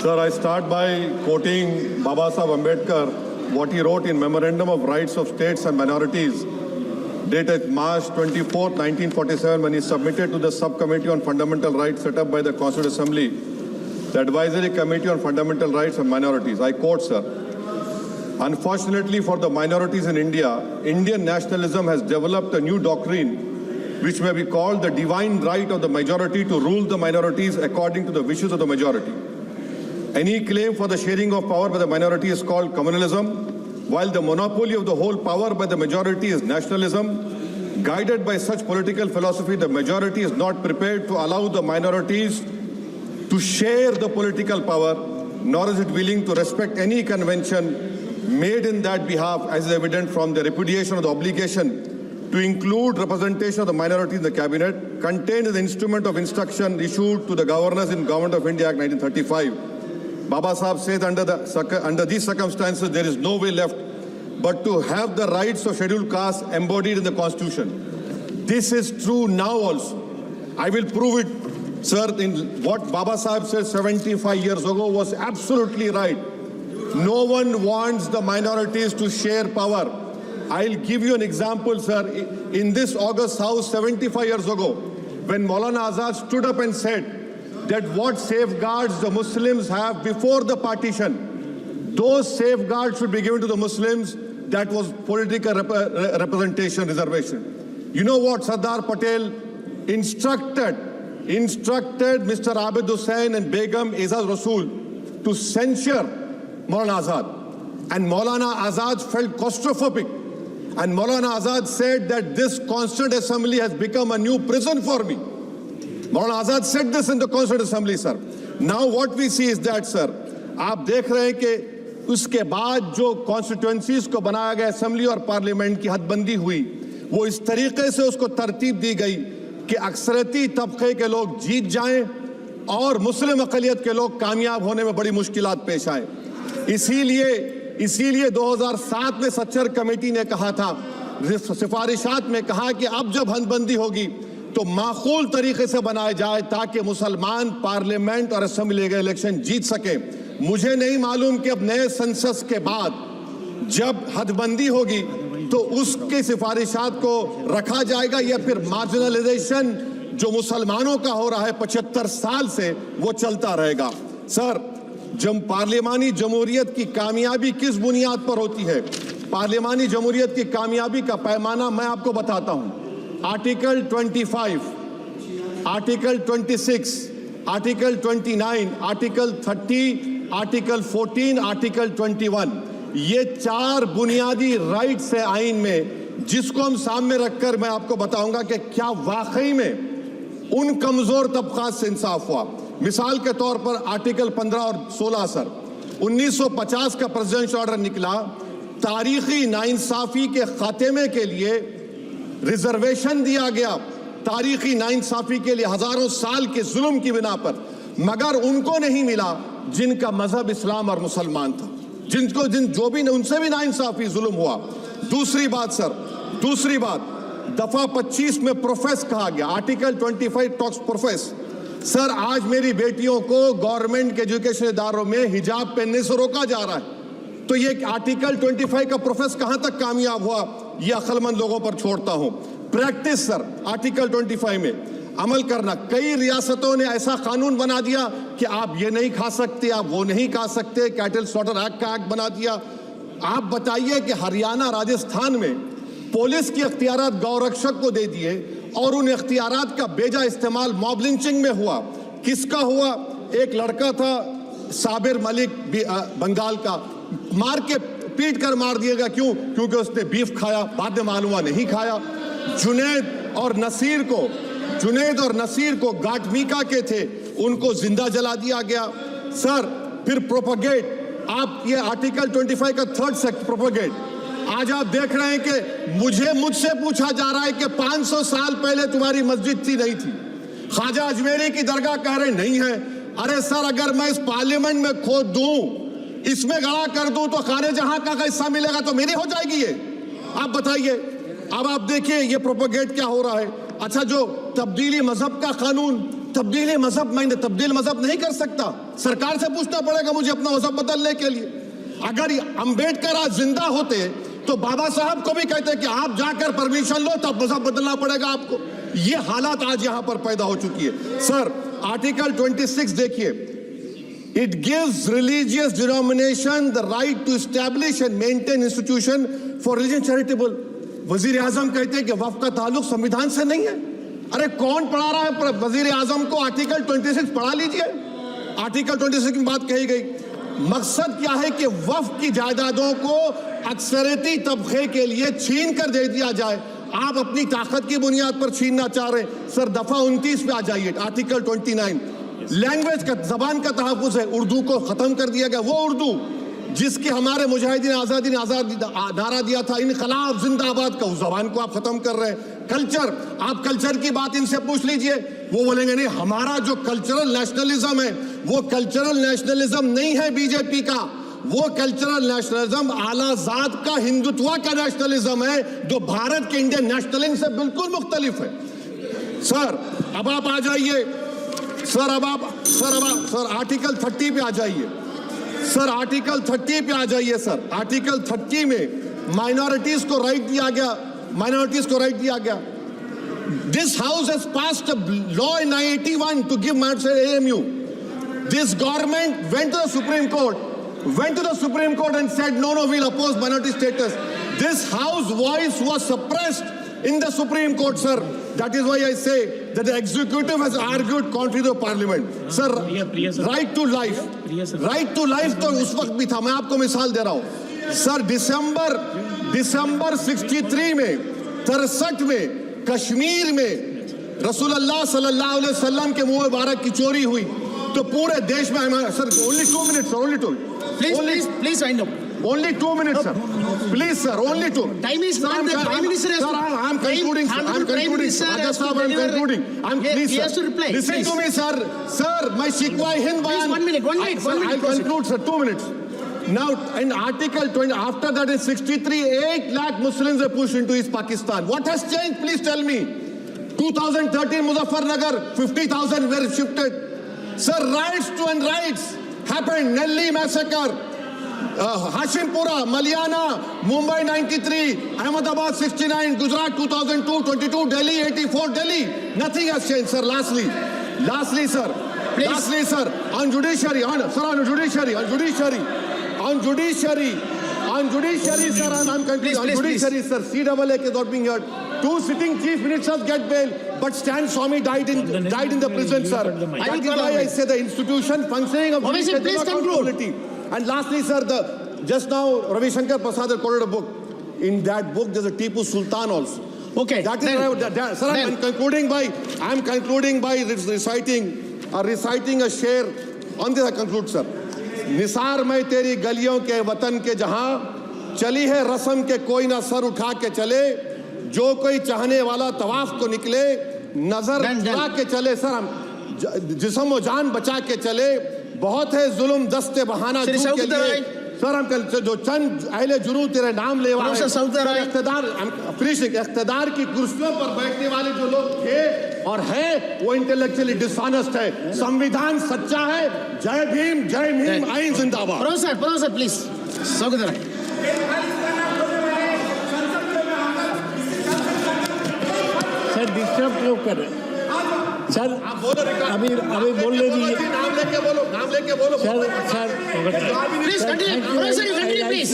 Sir, I start by quoting Baba Saheb Ambedkar, what he wrote in Memorandum of Rights of States and Minorities, dated March 24, 1947, when he submitted to the Subcommittee on Fundamental Rights set up by the Constituent Assembly, the Advisory Committee on Fundamental Rights and Minorities. I quote, sir, "Unfortunately for the minorities in India, Indian nationalism has developed a new doctrine which may be called the divine right of the majority to rule the minorities according to the wishes of the majority. Any claim for the sharing of power by the minority is called communalism, while the monopoly of the whole power by the majority is nationalism. Guided by such political philosophy, the majority is not prepared to allow the minorities to share the political power, nor is it willing to respect any convention made in that behalf, as is evident from the repudiation of the obligation to include representation of the minority in the cabinet, contained in the instrument of instruction issued to the governors in Government of India Act 1935. Baba Saheb says under these circumstances, there is no way left but to have the rights of scheduled castes embodied in the Constitution. This is true now also. I will prove it, sir, in what Baba Saheb said 75 years ago was absolutely right. No one wants the minorities to share power. I'll give you an example, sir. In this August House 75 years ago, when Maulana Azad stood up and said that what safeguards the Muslims have before the partition, those safeguards should be given to the Muslims. That was political representation, reservation. You know what Sardar Patel instructed Mr. Abid Hussain and Begum Aizaz Rasool to censure Maulana Azad. And Maulana Azad felt claustrophobic. And Maulana Azad said that this Constituent Assembly has become a new prison for me. Maulana Azad said this in the Constituent Assembly, sir. Now what we see is that, sir, आप देख रहे हैं कि उसके बाद जो constituencies को बनाया गया असेंबली और पार्लियामेंट की हदबंदी हुई, वो इस तरीके से उसको तरतीब दी गई कि अक्सरती तबके के लोग जीत जाएं और मुस्लिम अक़लियत के लोग कामयाब होने में बड़ी मुश्किलात पेश आए। इसीलिए 2007 में सच्चर कमेटी ने कहा था, सिफारिशात में कहा कि अब जब हदबंदी होगी तो माकूल तरीके से बनाए जाए ताकि मुसलमान पार्लियामेंट और असेंबली के इलेक्शन जीत सके। मुझे नहीं मालूम कि अब नए सेंसस के बाद जब हदबंदी होगी तो उसकी सिफारिशात को रखा जाएगा या फिर मार्जिनलाइजेशन जो मुसलमानों का हो रहा है 75 साल से वो चलता रहेगा। सर, जब पार्लियामानी जमहूरियत की कामयाबी किस बुनियाद पर होती है? पार्लियामानी जमहूरियत की कामयाबी का पैमाना मैं आपको बताता हूं। Article 25, article 26, article 29, article 30, article 14, article 21, ये 4 बुनियादी राइट्स है आइन में, जिसको हम सामने रखकर मैं आपको बताऊंगा कि क्या वाकई में उन कमजोर तबकात से इंसाफ हुआ। मिसाल के तौर पर आर्टिकल 15 और 16, सर, 1950 का प्रेसिडेंशियल ऑर्डर निकला, तारीखी नाइंसाफी के खात्मे के लिए रिजर्वेशन दिया गया, तारीखी नाइंसाफी के लिए हजारों साल के जुल्म की बिना पर, मगर उनको नहीं मिला जिनका मजहब इस्लाम और मुसलमान था, जो भी उनसे भी नाइंसाफी जुल्म हुआ। दूसरी बात, सर, दूसरी बात, दफा 25 में प्रोफेस कहा गया, आर्टिकल 25 टॉक्स प्रोफेस। सर, आज मेरी बेटियों को गवर्नमेंट के एजुकेशन इदारों में हिजाब पहनने से रोका जा रहा है, तो ये आर्टिकल 25 का प्रोफेस कहां तक कामयाब हुआ, ये अक्लमंद लोगों पर छोड़ता हूं। प्रैक्टिस, सर, आर्टिकल 25 में अमल करना। कई रियासतों ने ऐसा कानून बना दिया कि आप ये नहीं खा सकते, आप वो नहीं खा सकते, कैटल स्लॉटर एक्ट का एक्ट बना दिया। आप बताइए कि हरियाणा, राजस्थान में पुलिस की अख्तियारात गौरक्षक को दे दिए और उन अख्तियारात का बेजा इस्तेमाल मॉब लिंचिंग में हुआ। किसका हुआ? एक लड़का था साबिर मलिक बंगाल का, मार के पीट कर मार दिया गया। क्यों? क्योंकि उसने बीफ खाया, बाद में मालूम हुआ नहीं खाया। जुनैद और नसीर को गाटमीका के थे, उनको जिंदा जला दिया गया। सर, फिर प्रोपगेट, आप ये आर्टिकल 25 का 3rd सेक्शन प्रोपगेट, आज आप देख रहे हैं कि मुझसे पूछा जा रहा है कि 500 साल पहले तुम्हारी मस्जिद थी, नहीं थी। ख्वाजा अजमेरी की दरगाह कह रहे नहीं है। अरे सर, अगर मैं इस पार्लियामेंट में खोद दूं, इसमें गड़ा कर दूं, तो खाने जहां का हिस्सा मिलेगा तो मेरी हो जाएगी ये। आप बताइए। अब आप देखिए ये प्रोपगेट क्या हो रहा है। अच्छा, जो तब्दीली मजहब का कानून, तब्दील मजहब, मैं तब्दील मजहब नहीं कर सकता, सरकार से पूछना पड़ेगा मुझे अपना मजहब बदलने के लिए। अगर अंबेडकर आज जिंदा होते तो बाबा साहब को भी कहते कि आप जाकर परमिशन लो, तब मजहब बदलना पड़ेगा आपको। ये हालात आज यहां पर पैदा हो चुकी है। सर आर्टिकल 26 देखिए, it gives religious denomination the right to establish and maintain institution for religion charitable. वजीर आजम कहते हैं कि वक्फ का ताल्लुक संविधान से नहीं है। अरे कौन पढ़ा रहा है वजीर आजम को? आर्टिकल 26 पढ़ा लीजिए। आर्टिकल 26 में बात कही गई, मकसद क्या है कि वक्फ की जायदादों को अक्सरियती तबके के लिए छीन कर दे दिया जाए। आप अपनी ताकत की बुनियाद पर छीनना चाह रहे हैं। सर दफा 29 पे आ जाइए, आर्टिकल 29। लैंग्वेज का, जबान का तहफ़्फ़ुज़ है। उर्दू को खत्म कर दिया गया, वो उर्दू जिसके हमारे मुजाहिदीन आज़ादी ने नारा दिया था, इनकलाब जिंदाबाद का, उस जबान को आप खत्म कर रहे हैं। कल्चर, आप कल्चर की बात इनसे पूछ लीजिए, वो बोलेंगे नहीं, हमारा जो कल्चरल नेशनलिज्म है वो कल्चरल नेशनलिज्म नहीं है बीजेपी का, वो कल्चरल नेशनलिज्म आला जात का, हिंदुत्व का नेशनलिज्म है, जो भारत के इंडियन नेशनलिज्म से बिल्कुल मुख्तलिफ है। सर अब आप आ जाइए, सर आर्टिकल 30 पे आ जाइए। सर आर्टिकल 30 पे आ जाइए। सर आर्टिकल 30 में माइनॉरिटीज को राइट दिया गया, this house has passed a law in 1981 to give minority AMU. This government went to the Supreme Court and said no, we'll oppose minority status. This house voice was suppressed in the Supreme Court, sir. That is why I say that the executive has argued contrary to parliament. Sir, right to life, तो उस वक्त भी था। मैं आपको मिसाल दे रहा हूं सर, दिसंबर 63 में, 63 में कश्मीर में रसूलुल्लाह सल्लल्लाहु अलैहि वसल्लम के मुंह मुबारक की चोरी हुई तो पूरे देश में, sir only 2 minutes, sir, only 2. Please wind up. Only 2 minutes, sir. Please, sir, only 2. Time is not the Prime Minister has Sir, I'm concluding, sir. I'm concluding. Raja Sahab, I'm concluding. Please, he has to sir. reply. Listen Please. to me, sir. Sir, my Shikwa Hind Please, Bayan. 1 minute. Sir, I'll conclude, sir. 2 minutes. Now, in Article 20, after that in 63, 8 lakh Muslims were pushed into East Pakistan. What has changed? Please tell me. 2013, Muzaffarnagar, 50,000 were shifted. Sir, riots to end rights happened. Nelly massacre, Hashimpura, Maliana, Mumbai 93, Ahmedabad 69, Gujarat 2002, 22, Delhi 84, Delhi. Nothing has changed, sir. Lastly, sir. Please. Lastly, sir. On judiciary, sir, on judiciary, sir. I'm concluding. On judiciary, sir. CAA is not being heard. 2 sitting chief ministers get bail, but Stan Swamy died in the prison, sir. That is why I say the institution functioning of Obviously, please conclude. And lastly, sir, just now Ravi Shankar Prasad had quoted a book. In that book, there's a Tipu Sultan also. Okay. That is sir. I'm concluding by reciting a share. On this I conclude, sir. Nisar में तेरी गलियों के वतन के जहां चली है रस्म के कोई ना सर उठा के चले, जो कोई चाहने वाला तवाफ को निकले, नजर चुरा के चले, सर हम जिस्म व जान बचा के चले, बहुत है जुल्म दस्ते बहाना के लिए, सर हम जो चंद अहले जुनू तेरे नाम ले इख्तिदार की कुर्सियों पर बैठने वाले जो लोग थे और है वो इंटेलेक्चुअली डिसऑनेस्ट है। संविधान सच्चा है। जय भीम, जय भीम, आइन जिंदाबाद। प्रोफेसर प्लीज सर डिस्टर्ब क्यों कर रहे हैं सर? अभी बोलने दीजिए। नाम लेके बोलो सर प्लीज कंटिन्यू, प्लीज।